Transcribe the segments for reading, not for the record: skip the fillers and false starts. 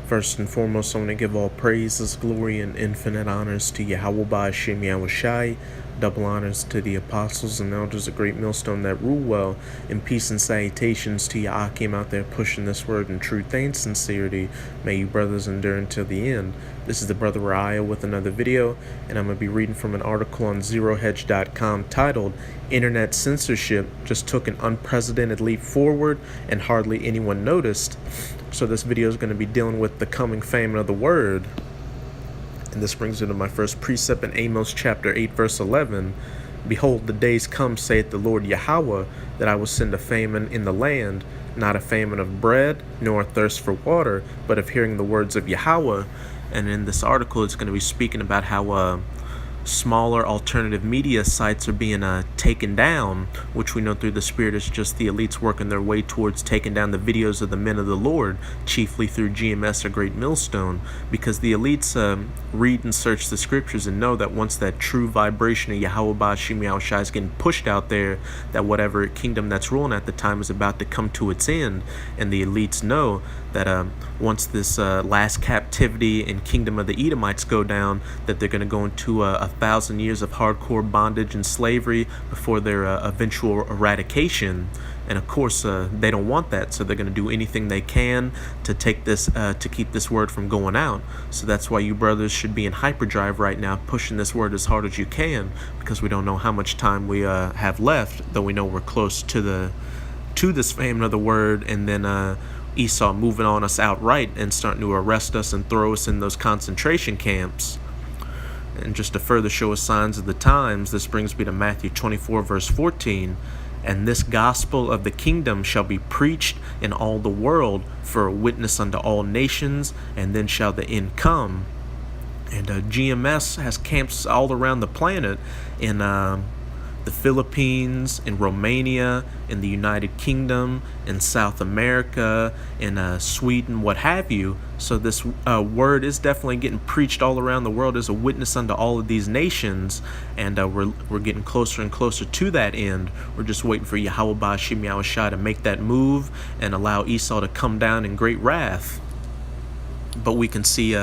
First and foremost, I want to give all praises, glory, and infinite honors to Yahweh Ba'Shem Yahushai, double honors to the apostles and elders of Great Millstone that rule well, and peace and salutations to Ya'akim out there pushing this word in truth and sincerity. May you brothers endure until the end. This is the Brother Raya with another video, and I'm going to be reading from an article on ZeroHedge.com titled, Internet Censorship Just Took an Unprecedented Leap Forward and Hardly Anyone Noticed. So this video is going to be dealing with the coming famine of the word. And this brings me to my first precept in Amos chapter 8 verse 11. Behold, the days come, saith the Lord Yahweh, that I will send a famine in the land, not a famine of bread, nor a thirst for water, but of hearing the words of Yahweh. And in this article, it's going to be speaking about how smaller alternative media sites are being taken down, which we know through the Spirit is just the elites working their way towards taking down the videos of the men of the Lord, chiefly through GMS or Great Millstone, because the elites read and search the scriptures and know that once that true vibration of Yahweh Ba'Shem Yahushai is getting pushed out there, that whatever kingdom that's ruling at the time is about to come to its end, and the elites know that once this last captivity and kingdom of the Edomites go down, that they're going to go into a 1,000 years of hardcore bondage and slavery before their eventual eradication. And of course, they don't want that, so they're going to do anything they can to take this, to keep this word from going out. So that's why you brothers should be in hyperdrive right now, pushing this word as hard as you can, because we don't know how much time we have left, though we know we're close to this famine of the word, and then Esau moving on us outright and starting to arrest us and throw us in those concentration camps. And just to further show us signs of the times, this brings me to Matthew 24 verse 14. And this gospel of the kingdom shall be preached in all the world for a witness unto all nations, and then shall the end come. And GMS has camps all around the planet in the Philippines, in Romania, in the United Kingdom, in South America, in Sweden, what have you. So this word is definitely getting preached all around the world as a witness unto all of these nations, and we're getting closer and closer to that end. We're just waiting for Yahweh Ba'Shem Yahushai to make that move and allow Esau to come down in great wrath. But we can see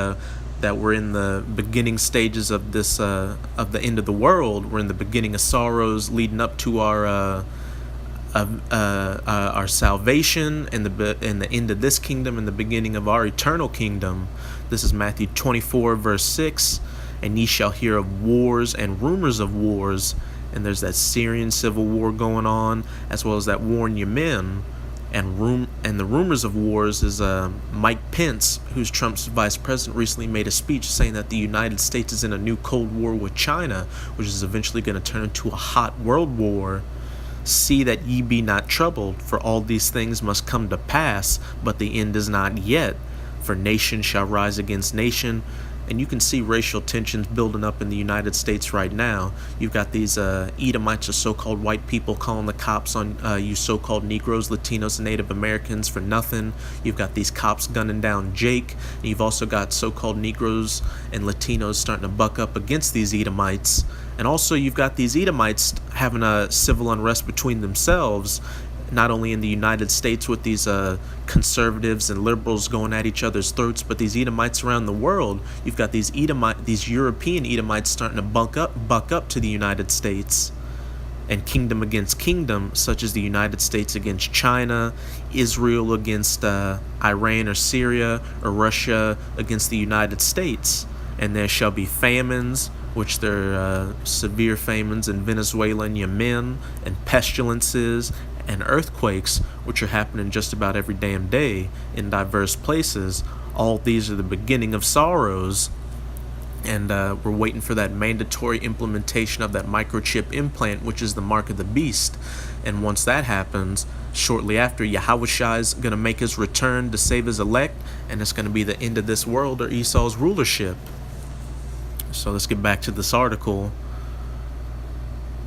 that we're in the beginning stages of this of the end of the world. We're in the beginning of sorrows leading up to our salvation, and the end of this kingdom and the beginning of our eternal kingdom. This is Matthew 24 verse 6. And ye shall hear of wars and rumors of wars. And there's that Syrian civil war going on, as well as that war in Yemen. And the rumors of wars is Mike Pence, who's Trump's vice president, recently made a speech saying that the United States is in a new Cold War with China, which is eventually going to turn into a hot world war. See that ye be not troubled, for all these things must come to pass, but the end is not yet. For nation shall rise against nation. And you can see racial tensions building up in the United States right now. You've got these Edomites, or so-called white people, calling the cops on you so-called Negroes, Latinos, and Native Americans for nothing. You've got these cops gunning down Jake. And you've also got so-called Negroes and Latinos starting to buck up against these Edomites. And also you've got these Edomites having a civil unrest between themselves, not only in the United States with these conservatives and liberals going at each other's throats, but these Edomites around the world. You've got these European Edomites starting to buck up to the United States, and kingdom against kingdom, such as the United States against China, Israel against Iran or Syria, or Russia against the United States. And there shall be famines, which there are severe famines in Venezuela and Yemen, and pestilences, and earthquakes, which are happening just about every damn day in diverse places. All these are the beginning of sorrows. And we're waiting for that mandatory implementation of that microchip implant, which is the mark of the beast. And once that happens, shortly after, Yahushua is going to make his return to save his elect, and it's going to be the end of this world, or Esau's rulership. So let's get back to this article.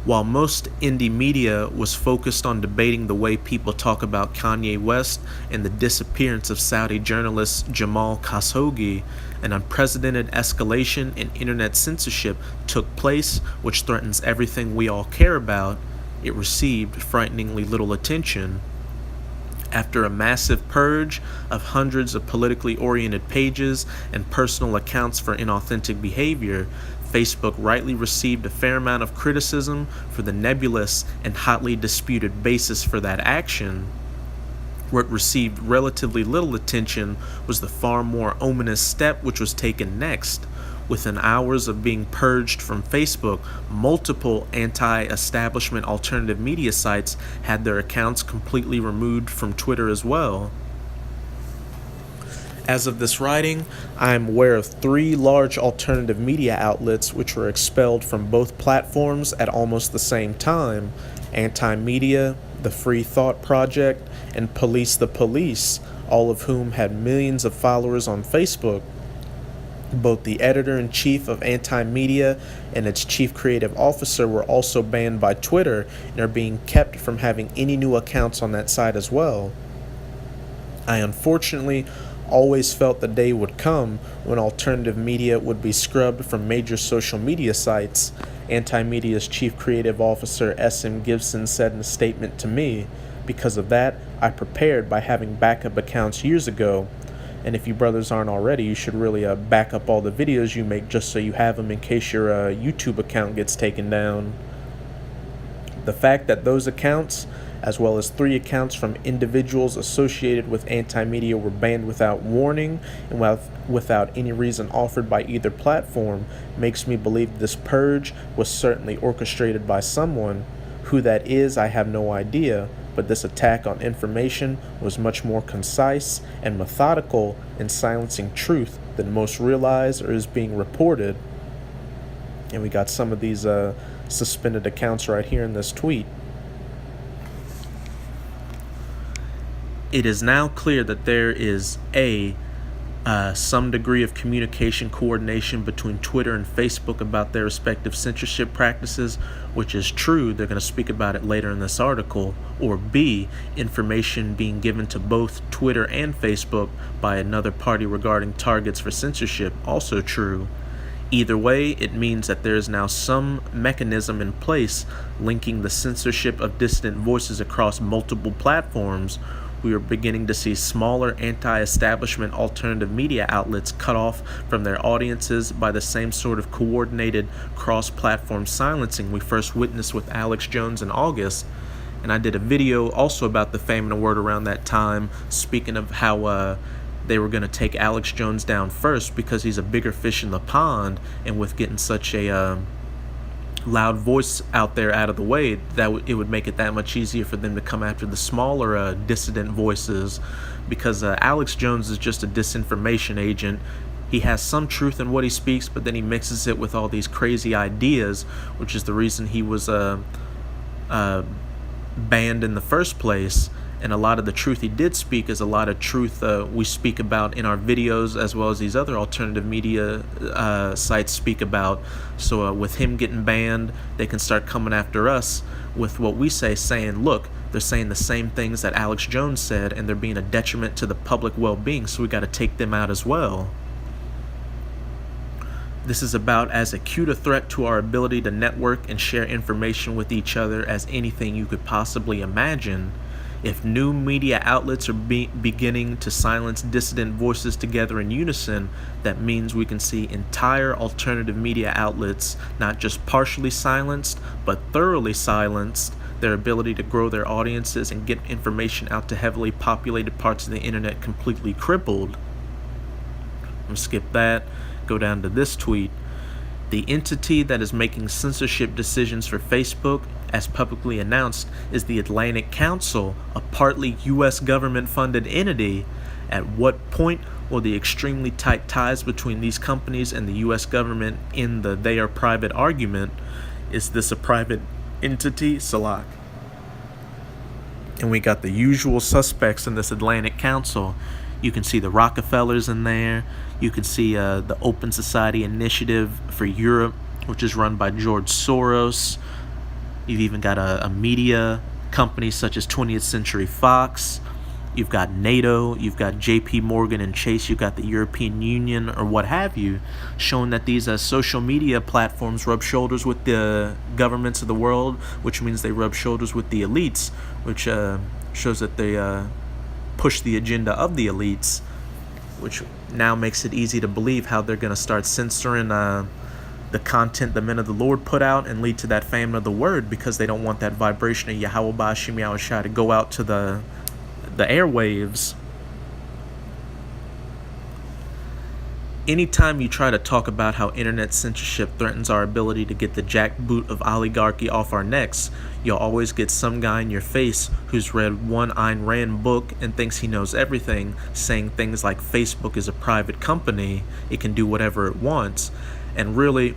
While most indie media was focused on debating the way people talk about Kanye West and the disappearance of Saudi journalist Jamal Khashoggi, an unprecedented escalation in internet censorship took place, which threatens everything we all care about. It received frighteningly little attention. After a massive purge of hundreds of politically oriented pages and personal accounts for inauthentic behavior, Facebook rightly received a fair amount of criticism for the nebulous and hotly disputed basis for that action. What received relatively little attention was the far more ominous step which was taken next. Within hours of being purged from Facebook, multiple anti-establishment alternative media sites had their accounts completely removed from Twitter as well. As of this writing, I am aware of 3 large alternative media outlets which were expelled from both platforms at almost the same time: Anti-Media, the Free Thought Project, and Police the Police, all of whom had millions of followers on Facebook. Both the editor-in-chief of Anti-Media and its chief creative officer were also banned by Twitter and are being kept from having any new accounts on that site as well. I unfortunately always felt the day would come when alternative media would be scrubbed from major social media sites. Anti-Media's chief creative officer S.M. Gibson said in a statement to me, "Because of that, I prepared by having backup accounts years ago. And if you brothers aren't already, you should really back up all the videos you make just so you have them in case your YouTube account gets taken down." The fact that those accounts, as well as 3 accounts from individuals associated with Anti-Media, were banned without warning and without any reason offered by either platform, makes me believe this purge was certainly orchestrated by someone. Who that is, I have no idea, but this attack on information was much more concise and methodical in silencing truth than most realize or is being reported. And we got some of these suspended accounts right here in this tweet. It is now clear that there is some degree of communication coordination between Twitter and Facebook about their respective censorship practices, which is true. They're going to speak about it later in this article. Or B, information being given to both Twitter and Facebook by another party regarding targets for censorship, also true. Either way, it means that there is now some mechanism in place linking the censorship of dissident voices across multiple platforms. We are beginning to see smaller anti-establishment alternative media outlets cut off from their audiences by the same sort of coordinated cross-platform silencing we first witnessed with Alex Jones in August. And I did a video also about the Famine Award around that time, speaking of how they were going to take Alex Jones down first because he's a bigger fish in the pond, and with getting such a loud voice out there out of the way, that it would make it that much easier for them to come after the smaller dissident voices, because Alex Jones is just a disinformation agent. He has some truth in what he speaks, but then he mixes it with all these crazy ideas, which is the reason he was banned in the first place. And a lot of the truth he did speak is a lot of truth we speak about in our videos, as well as these other alternative media sites speak about. So with him getting banned, they can start coming after us with what we say, saying, look, they're saying the same things that Alex Jones said, and they're being a detriment to the public well-being, so we got to take them out as well. This is about as acute a threat to our ability to network and share information with each other as anything you could possibly imagine. If new media outlets are beginning to silence dissident voices together in unison, that means we can see entire alternative media outlets not just partially silenced, but thoroughly silenced, their ability to grow their audiences and get information out to heavily populated parts of the internet completely crippled. I'm going to skip that, go down to this tweet. The entity that is making censorship decisions for Facebook, as publicly announced, is the Atlantic Council, a partly U.S. government-funded entity. At what point will the extremely tight ties between these companies and the U.S. government end the "they are private" argument? Is this a private entity? Salak. And we got the usual suspects in this Atlantic Council. You can see the Rockefellers in there. You can see the Open Society Initiative for Europe, which is run by George Soros. You've even got a media company such as 20th Century Fox. You've got NATO. You've got JP Morgan and Chase. You've got the European Union or what have you, showing that these social media platforms rub shoulders with the governments of the world, which means they rub shoulders with the elites, which shows that they push the agenda of the elites, which now makes it easy to believe how they're going to start censoring the content the men of the Lord put out and lead to that famine of the word, because they don't want that vibration of Yahweh Ba'Shem Yahushua to go out to the airwaves. Anytime you try to talk about how internet censorship threatens our ability to get the jackboot of oligarchy off our necks, you'll always get some guy in your face who's read one Ayn Rand book and thinks he knows everything, saying things like Facebook is a private company, it can do whatever it wants. And really,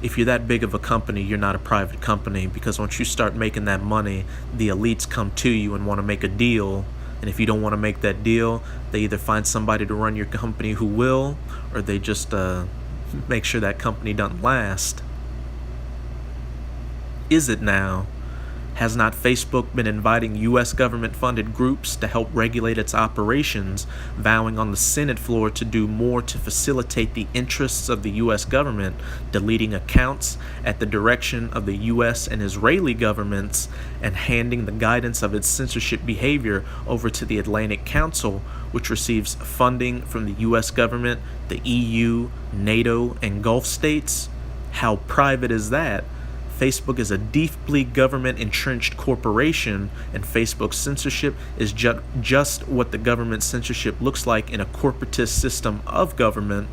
if you're that big of a company, you're not a private company, because once you start making that money, the elites come to you and want to make a deal. And if you don't want to make that deal, they either find somebody to run your company who will, or they just make sure that company doesn't last. Is it now? Has not Facebook been inviting U.S. government-funded groups to help regulate its operations, vowing on the Senate floor to do more to facilitate the interests of the U.S. government, deleting accounts at the direction of the U.S. and Israeli governments, and handing the guidance of its censorship behavior over to the Atlantic Council, which receives funding from the U.S. government, the EU, NATO, and Gulf states? How private is that? Facebook is a deeply government-entrenched corporation, and Facebook's censorship is just what the government censorship looks like in a corporatist system of government.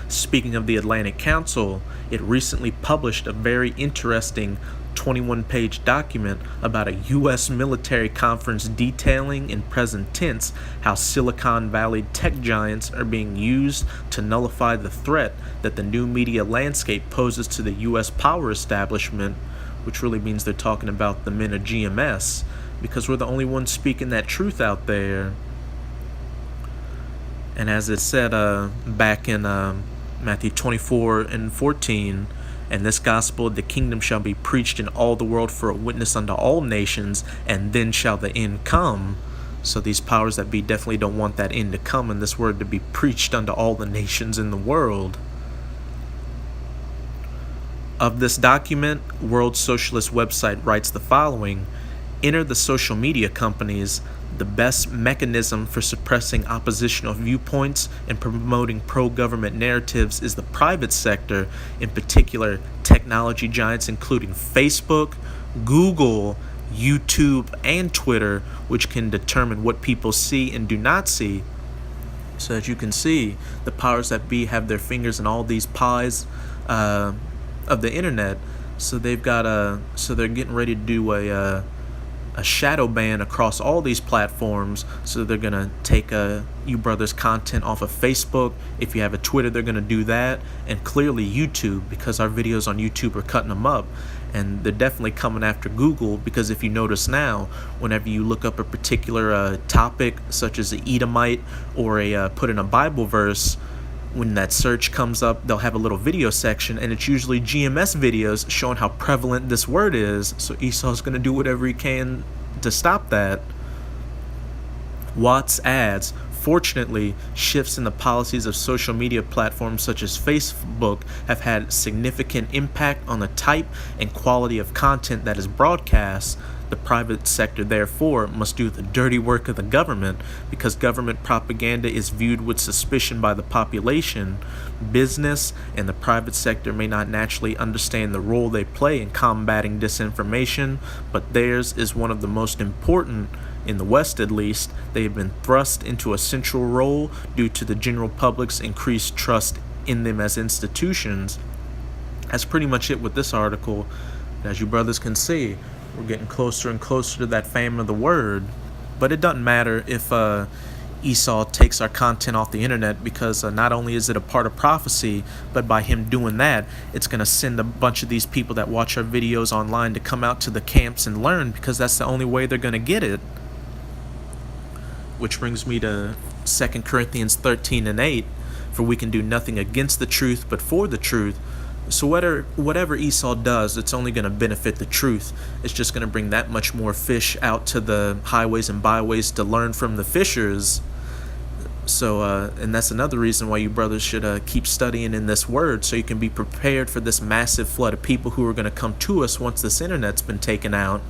Speaking of the Atlantic Council, it recently published a very interesting 21-page document about a U.S. military conference detailing in present tense how Silicon Valley tech giants are being used to nullify the threat that the new media landscape poses to the U.S. power establishment, which really means they're talking about the men of GMS, because we're the only ones speaking that truth out there. And as it said back in Matthew 24:14, and this gospel of the kingdom shall be preached in all the world for a witness unto all nations, and then shall the end come. So these powers that be definitely don't want that end to come and this word to be preached unto all the nations in the world. Of this document, World Socialist website writes the following: enter the social media companies. The best mechanism for suppressing oppositional viewpoints and promoting pro-government narratives is the private sector, in particular technology giants including Facebook, Google, YouTube, and Twitter, which can determine what people see and do not see. So as you can see, the powers that be have their fingers in all these pies of the internet. So they've got so they're getting ready to do a shadow ban across all these platforms. So they're going to take you brothers' content off of Facebook. If you have a Twitter, they're going to do that. And clearly YouTube, because our videos on YouTube are cutting them up. And they're definitely coming after Google, because if you notice now, whenever you look up a particular topic, such as an Edomite or put in a Bible verse, when that search comes up, they'll have a little video section, and it's usually GMS videos showing how prevalent this word is. So Esau's going to do whatever he can to stop that. Watts adds, fortunately, shifts in the policies of social media platforms such as Facebook have had significant impact on the type and quality of content that is broadcast. The private sector, therefore, must do the dirty work of the government, because government propaganda is viewed with suspicion by the population. Business and the private sector may not naturally understand the role they play in combating disinformation, but theirs is one of the most important. In the West, at least, they have been thrust into a central role due to the general public's increased trust in them as institutions. That's pretty much it with this article. As you brothers can see, we're getting closer and closer to that famine of the word. But it doesn't matter if Esau takes our content off the internet, because not only is it a part of prophecy, but by him doing that, it's going to send a bunch of these people that watch our videos online to come out to the camps and learn, because that's the only way they're going to get it. Which brings me to 2 Corinthians 13:8, for we can do nothing against the truth, but for the truth. So whatever Esau does, it's only going to benefit the truth. It's just going to bring that much more fish out to the highways and byways to learn from the fishers. So, and that's another reason why you brothers should keep studying in this word, so you can be prepared for this massive flood of people who are going to come to us once this internet's been taken out.